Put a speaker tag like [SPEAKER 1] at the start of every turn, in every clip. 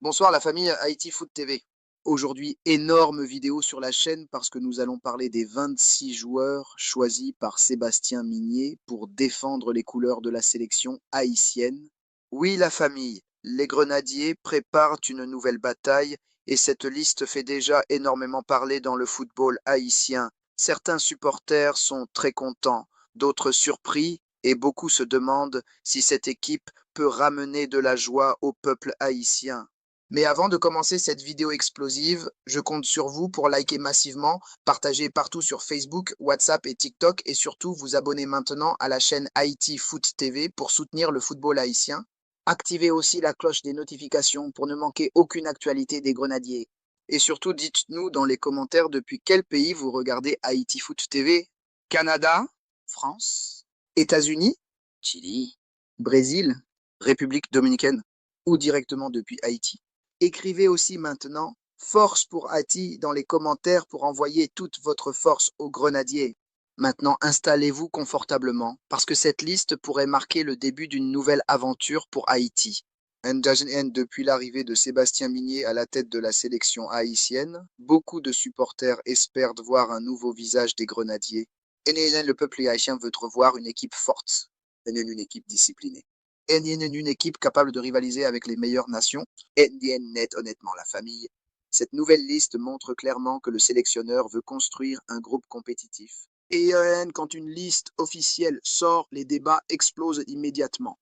[SPEAKER 1] Bonsoir la famille Haïti Foot TV. Aujourd'hui, énorme vidéo sur la chaîne parce que nous allons parler des 26 joueurs choisis par Sébastien Migné pour défendre les couleurs de la sélection haïtienne. Oui, la famille, les Grenadiers préparent une nouvelle bataille et cette liste fait déjà énormément parler dans le football haïtien. Certains supporters sont très contents, d'autres surpris et beaucoup se demandent si cette équipe peut ramener de la joie au peuple haïtien. Mais avant de commencer cette vidéo explosive, je compte sur vous pour liker massivement, partager partout sur Facebook, WhatsApp et TikTok et surtout vous abonner maintenant à la chaîne Haïti Foot TV pour soutenir le football haïtien. Activez aussi la cloche des notifications pour ne manquer aucune actualité des Grenadiers. Et surtout dites-nous dans les commentaires depuis quel pays vous regardez Haïti Foot TV. Canada, France, États-Unis, Chili, Brésil, République dominicaine ou directement depuis Haïti. Écrivez aussi maintenant Force pour Haïti dans les commentaires pour envoyer toute votre force aux grenadiers. Maintenant, installez-vous confortablement parce que cette liste pourrait marquer le début d'une nouvelle aventure pour Haïti. Depuis l'arrivée de Sébastien Migné à la tête de la sélection haïtienne, beaucoup de supporters espèrent voir un nouveau visage des grenadiers. Et le peuple haïtien veut revoir une équipe forte, une équipe disciplinée. Une équipe capable de rivaliser avec les meilleures nations. Net, honnêtement, la famille. Cette nouvelle liste montre clairement que le sélectionneur veut construire un groupe compétitif. Et quand une liste officielle sort, les débats explosent immédiatement.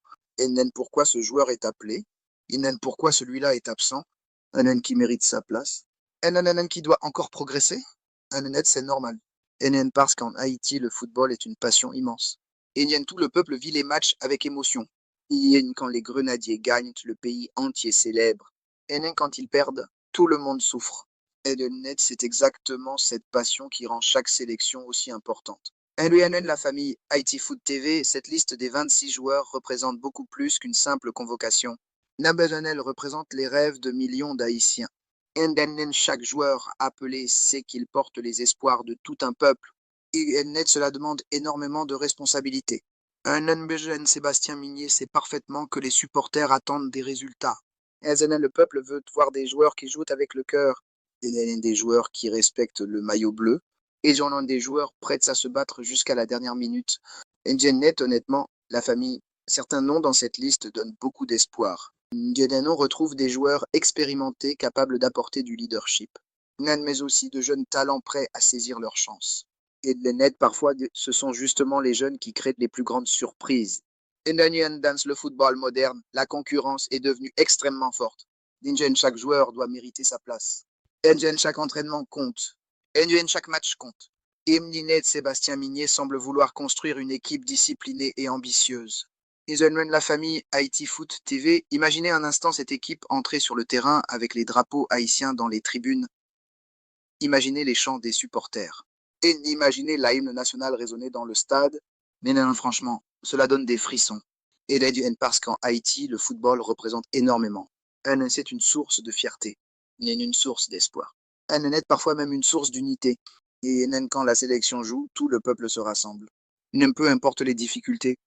[SPEAKER 1] Pourquoi ce joueur est appelé? Pourquoi celui-là est absent? Qui mérite sa place? Qui doit encore progresser? C'est normal. Parce qu'en Haïti, le football est une passion immense. Tout le peuple vit les matchs avec émotion. Quand les grenadiers gagnent, le pays entier célèbre. Quand ils perdent, tout le monde souffre. C'est exactement cette passion qui rend chaque sélection aussi importante. La famille Haïti Foot TV, cette liste des 26 joueurs représente beaucoup plus qu'une simple convocation. Nabazanel représente les rêves de millions d'Haïtiens. Chaque joueur appelé sait qu'il porte les espoirs de tout un peuple. Cela demande énormément de responsabilité. Un jeune Sébastien Migné sait parfaitement que les supporters attendent des résultats. Le peuple veut voir des joueurs qui jouent avec le cœur, des joueurs qui respectent le maillot bleu, et j'en ai des joueurs prêts à se battre jusqu'à la dernière minute. Honnêtement, la famille, certains noms dans cette liste donnent beaucoup d'espoir. Ndiaye retrouve des joueurs expérimentés capables d'apporter du leadership, mais aussi de jeunes talents prêts à saisir leur chance. Et les nets, parfois, ce sont justement les jeunes qui créent les plus grandes surprises. Dans le football moderne, la concurrence est devenue extrêmement forte. Chaque joueur doit mériter sa place. Chaque entraînement compte. Chaque match compte. Sébastien Migné semble vouloir construire une équipe disciplinée et ambitieuse. La famille Haïti Foot TV, imaginez un instant cette équipe entrer sur le terrain avec les drapeaux haïtiens dans les tribunes. Imaginez les chants des supporters. Et imaginez l'hymne national résonner dans le stade. Mais non, franchement, cela donne des frissons. Et parce qu'en Haïti, le football représente énormément. C'est une source de fierté, une source d'espoir. Parfois même une source d'unité. Et quand la sélection joue, tout le peuple se rassemble. Peu importe les difficultés,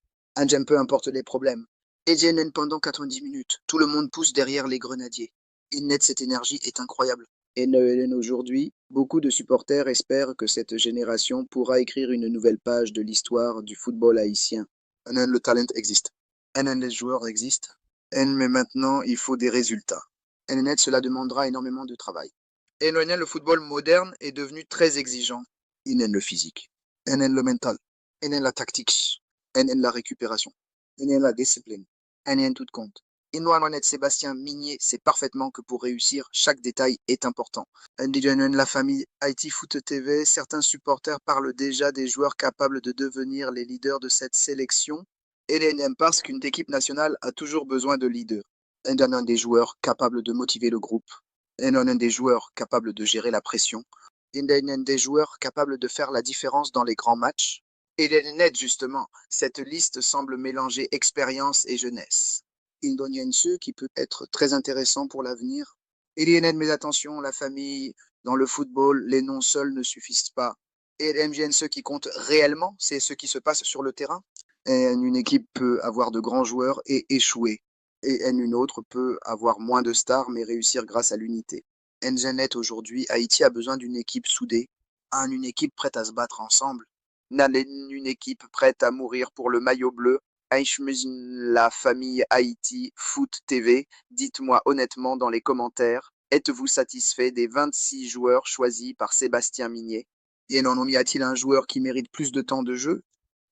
[SPEAKER 1] peu importe les problèmes. Et pendant 90 minutes, tout le monde pousse derrière les grenadiers. Et cette énergie est incroyable. Et aujourd'hui, beaucoup de supporters espèrent que cette génération pourra écrire une nouvelle page de l'histoire du football haïtien. Le talent existe. Les joueurs existent. Mais maintenant, il faut des résultats. Cela demandera énormément de travail. Et le football moderne est devenu très exigeant. Le physique. Le mental. La tactique. La récupération. La discipline. Tout compte. Sébastien Migné sait parfaitement que pour réussir, chaque détail est important. La famille Haïti Foot TV, certains supporters parlent déjà des joueurs capables de devenir les leaders de cette sélection. Et parce qu'une équipe nationale a toujours besoin de leaders. Des joueurs capables de motiver le groupe. Des joueurs capables de gérer la pression. Des joueurs capables de faire la différence dans les grands matchs. Et justement, cette liste semble mélanger expérience et jeunesse. Indoniense qui peut être très intéressant pour l'avenir. Eliened, mais attention, la famille, dans le football, les noms seuls ne suffisent pas. Et ce qui compte réellement, c'est ce qui se passe sur le terrain. Et une équipe peut avoir de grands joueurs et échouer. et une autre peut avoir moins de stars mais réussir grâce à l'unité. Engenet aujourd'hui, Haïti a besoin d'une équipe soudée, une équipe prête à se battre ensemble, une équipe prête à mourir pour le maillot bleu. La famille Haïti Foot TV, dites-moi honnêtement dans les commentaires, êtes-vous satisfait des 26 joueurs choisis par Sébastien Migné? Et non, y a-t-il un joueur qui mérite plus de temps de jeu?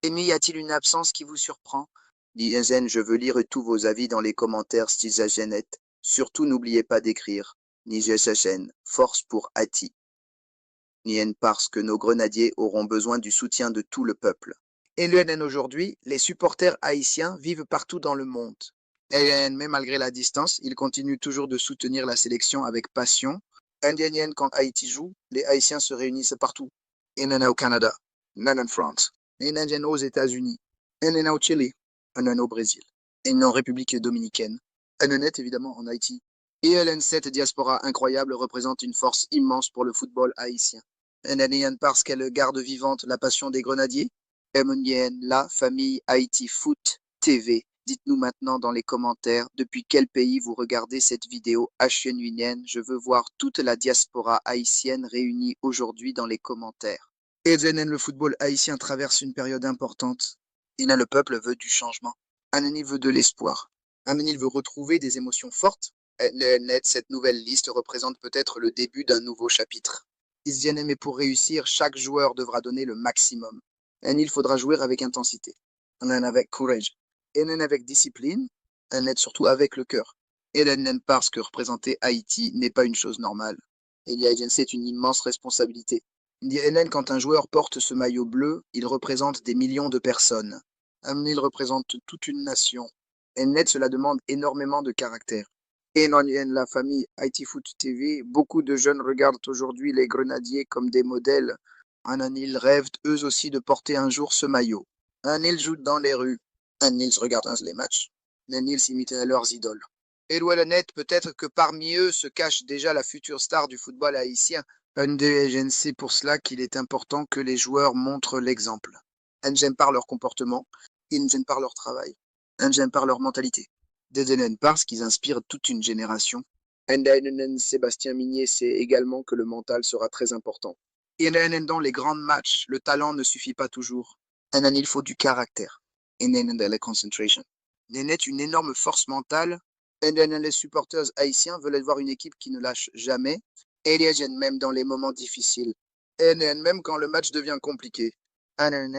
[SPEAKER 1] Et y a-t-il une absence qui vous surprend? Dizaine, je veux lire tous vos avis dans les commentaires, Stizagenet. Surtout, n'oubliez pas d'écrire. Nijajagen, force pour Hati. Nien parce que nos grenadiers auront besoin du soutien de tout le peuple. Et l'UNN aujourd'hui, les supporters haïtiens vivent partout dans le monde. Et mais malgré la distance, ils continuent toujours de soutenir la sélection avec passion. Indienne, quand Haïti joue, les Haïtiens se réunissent partout. Au Canada, en France, aux États-Unis, au Chili, au Brésil, et en République dominicaine, évidemment en Haïti. Et cette diaspora incroyable représente une force immense pour le football haïtien. Parce qu'elle garde vivante la passion des grenadiers. La famille Haïti Foot TV. Dites-nous maintenant dans les commentaires depuis quel pays vous regardez cette vidéo hachienne. Je veux voir toute la diaspora haïtienne réunie aujourd'hui dans les commentaires. Et le football haïtien traverse une période importante. Le peuple veut du changement. Anani veut de l'espoir. Anani veut retrouver des émotions fortes. Cette nouvelle liste représente peut-être le début d'un nouveau chapitre. Mais pour réussir, chaque joueur devra donner le maximum. Il faudra jouer avec intensité, avec courage, et avec discipline, et surtout avec le cœur. Et parce que représenter Haïti n'est pas une chose normale. C'est une immense responsabilité. Quand un joueur porte ce maillot bleu, il représente des millions de personnes. Il représente toute une nation. Et cela demande énormément de caractère. Et dans la famille Haïti Foot TV, beaucoup de jeunes regardent aujourd'hui les grenadiers comme des modèles. Ils rêvent eux aussi de porter un jour ce maillot. Ils jouent dans les rues. Ils regardent les matchs. Ils imitent leurs idoles. Et peut-être que parmi eux se cache déjà la future star du football haïtien. C'est pour cela qu'il est important que les joueurs montrent l'exemple. J'aime par leur comportement, j'aime par leur travail, j'aime par leur mentalité. Parce qu'ils inspirent toute une génération. Sébastien Migné sait également que le mental sera très important. Et dans les grands matchs, le talent ne suffit pas toujours. Il faut du caractère. Et la concentration. Une énorme force mentale. Et les supporters haïtiens veulent voir une équipe qui ne lâche jamais. Et même dans les moments difficiles. Et même quand le match devient compliqué.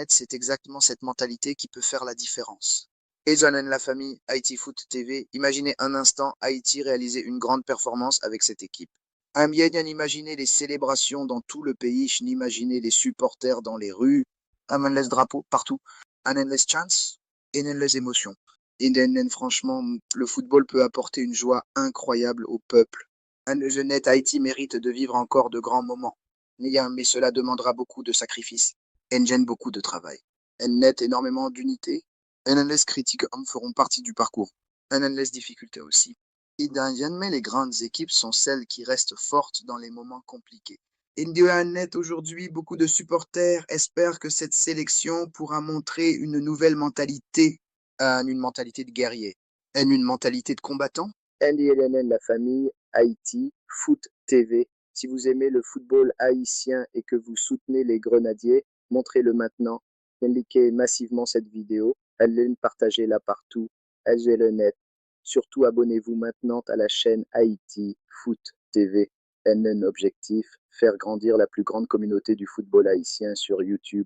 [SPEAKER 1] C'est exactement cette mentalité qui peut faire la différence. Et la famille Haïti Foot TV, imaginez un instant Haïti réaliser une grande performance avec cette équipe. Imaginez les célébrations dans tout le pays, imaginez les supporters dans les rues, les drapeaux partout, les chants et les émotions. Et franchement, le football peut apporter une joie incroyable au peuple. Jeunette Haïti mérite de vivre encore de grands moments. Mais cela demandera beaucoup de sacrifices. Beaucoup de travail. Énormément d'unité. Les critiques feront partie du parcours. Les difficultés aussi. Mais les grandes équipes sont celles qui restent fortes dans les moments compliqués. Aujourd'hui, beaucoup de supporters espèrent que cette sélection pourra montrer une nouvelle mentalité, une mentalité de guerrier, une mentalité de combattant. La famille Haïti Foot TV. Si vous aimez le football haïtien et que vous soutenez les grenadiers, montrez-le maintenant. Likez massivement cette vidéo. Partagez-la partout. Le net. Surtout, abonnez-vous maintenant à la chaîne Haïti Foot TV. Un objectif, faire grandir la plus grande communauté du football haïtien sur YouTube.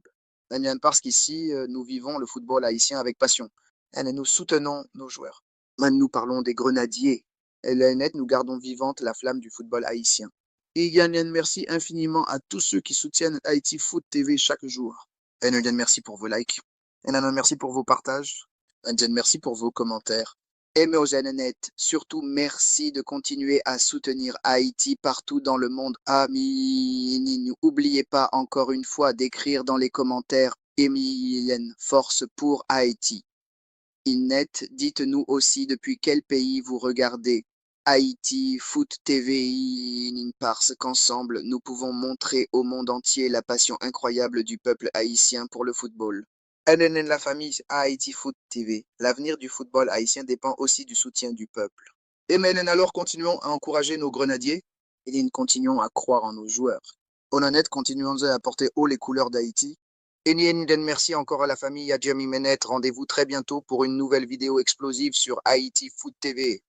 [SPEAKER 1] Parce qu'ici, nous vivons le football haïtien avec passion. Nous soutenons nos joueurs. Nous parlons des grenadiers. Nous gardons vivante la flamme du football haïtien. Et merci infiniment à tous ceux qui soutiennent Haïti Foot TV chaque jour. Merci pour vos likes. Merci pour vos partages. Merci pour vos commentaires. Et surtout merci de continuer à soutenir Haïti partout dans le monde. N'oubliez pas encore une fois d'écrire dans les commentaires force pour Haïti. Dites-nous aussi depuis quel pays vous regardez Haïti Foot TV, parce qu'ensemble, nous pouvons montrer au monde entier la passion incroyable du peuple haïtien pour le football. NNN la famille à Haïti Foot TV. L'avenir du football haïtien dépend aussi du soutien du peuple. Et MNN, alors continuons à encourager nos grenadiers et continuons à croire en nos joueurs. Honnête, continuons à porter haut les couleurs d'Haïti. Et merci encore à la famille à Jamie Menet. Rendez-vous très bientôt pour une nouvelle vidéo explosive sur Haïti Foot TV.